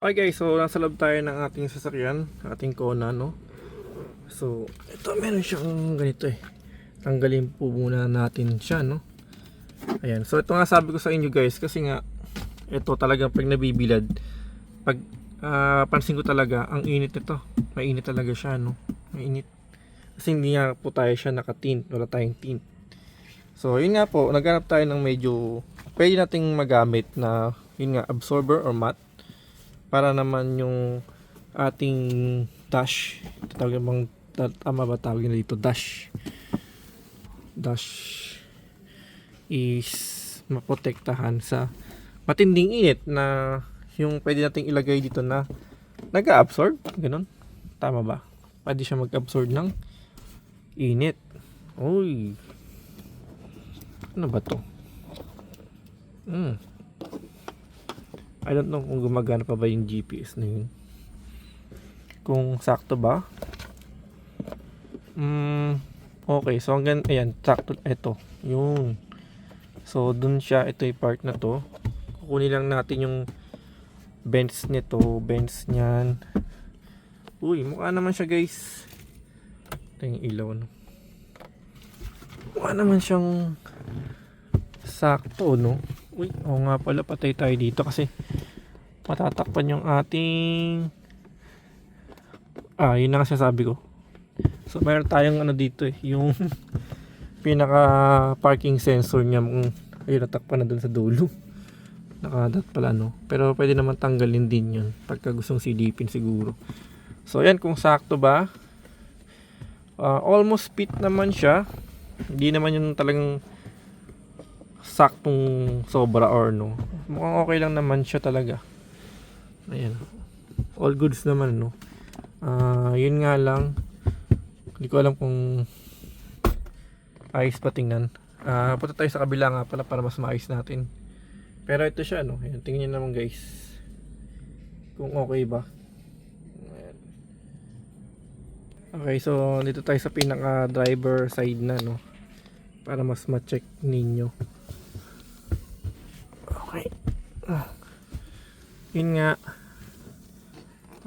Okay guys, so nasa loob tayo ng ating sasakyan, ating Kona, no? So, ito meron siyang ganito eh. Tanggalin po muna natin siya, no? Ayan, so ito nga sabi ko sa inyo guys, kasi nga ito talagang pag nabibilad, pag pansin ko talaga, ang init nito. Mainit talaga siya, no? Mainit. Kasi hindi nga po tayo siya naka-tint, wala tayong tint. So, yun nga po, naghanap tayo ng medyo pwede nating magamit na yun nga, absorber or matte, para naman yung ating dash, tawag bang tama ba tawag na dito, dash is maprotektahan sa matinding init na yung pwede nating ilagay dito na nag-absorb, ganun, tama ba? Pwede siya mag-absorb ng init. Uy, ano ba to? I don't know kung gumagana pa ba yung GPS na yun, kung sakto ba. Okay, so hanggang ayan, sakto, eto yun. So dun siya, ito yung part na to, kukunin lang natin yung bends nito, bends nyan. Uy, mukha naman siya guys, ito yung ilaw, no? Mukha naman siyang sakto, no? Uy, oo nga pala, patay tayo dito kasi matatakpan yung ating yun na kasi sabi ko. So meron tayong ano dito eh, yung pinaka parking sensor niya, ayun, natakpan na dun sa dulo. Nakadat pala, no? Pero pwede naman tanggalin din yun pagka gustong silipin siguro. So yan, kung sakto ba, almost fit naman siya. Hindi naman yung talagang saktong sobra or no. Mukhang okay lang naman siya talaga. Ayan, all goods naman, no? Yun nga lang, hindi ko alam kung ayos pa tingnan. Punta tayo sa kabila nga pala para mas maayos natin. Pero ito siya, no? Ayan, tingnan nyo naman guys kung okay ba. Ayan. Okay, so dito tayo sa pinaka driver side na, no, para mas ma-check ninyo. Okay. Yun nga.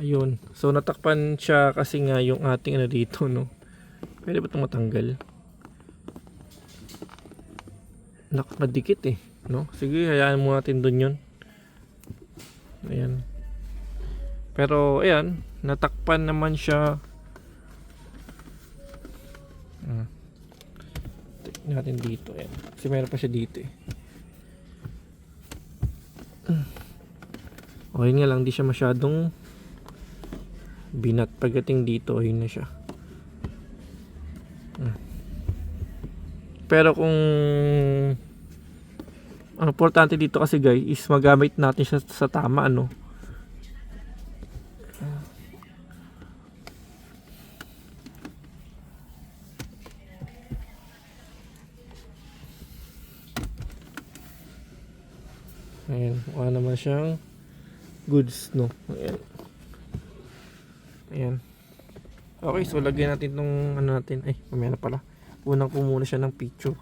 Ayun. So natakpan siya kasi nga yung ating ano dito, no. Pwede ba itong matanggal? Nakadikit eh, no. Sige, hayaan mo natin dun yun. Ayan. Pero ayan, natakpan naman siya. Tignan natin dito, ayan. Kasi meron pa siya dito eh. Okay nga lang, di siya masyadong binat. Pagdating dito, ayun na siya. Pero kung ang importante dito kasi guys is magamit natin siya sa tama, ano. Ayan, mukha naman siyang goods, no. Ayan. Ayan. Okay, so lagyan natin tong ano natin. Ay, mamaya na pala. Unang ko muna siya ng picture.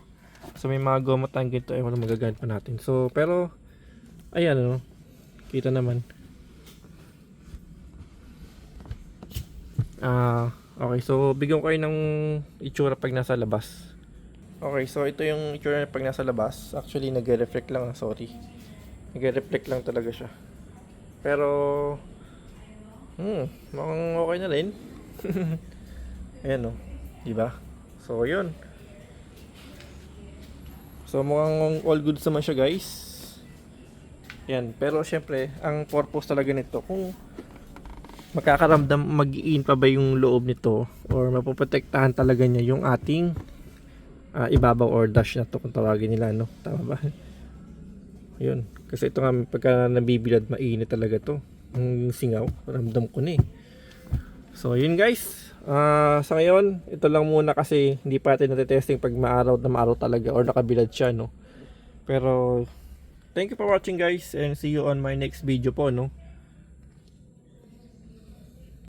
So may mga goma tayong ganito, ay walang magagamit pa natin. So, pero ayan, no. Kita naman. Okay, so bigyan ko kayo ng itsura pag nasa labas. Okay, so ito yung itsura pag nasa labas. Actually, nagre-reflect lang, sorry. Nagre-reflect lang talaga siya. Pero mukhang okay na rin. Ayan, no, diba? So yun. So mukhang all goods naman siya guys. Yan, pero syempre ang purpose talaga nito, kung makakaramdam, mag-iin pa ba yung loob nito, or mapoprotektahan talaga niya yung ating ibabaw or dash na to kung tawagin nila, no? Tama ba? Yun, kasi ito nga pagka nabibilad, mainit talaga to. Ang singaw, ramdam ko na eh. So yun guys, sa ngayon ito lang muna kasi hindi pa natin natetesting pag maaraw na maaraw talaga or nakabilad siya, no. Pero thank you for watching guys, and see you on my next video po, no.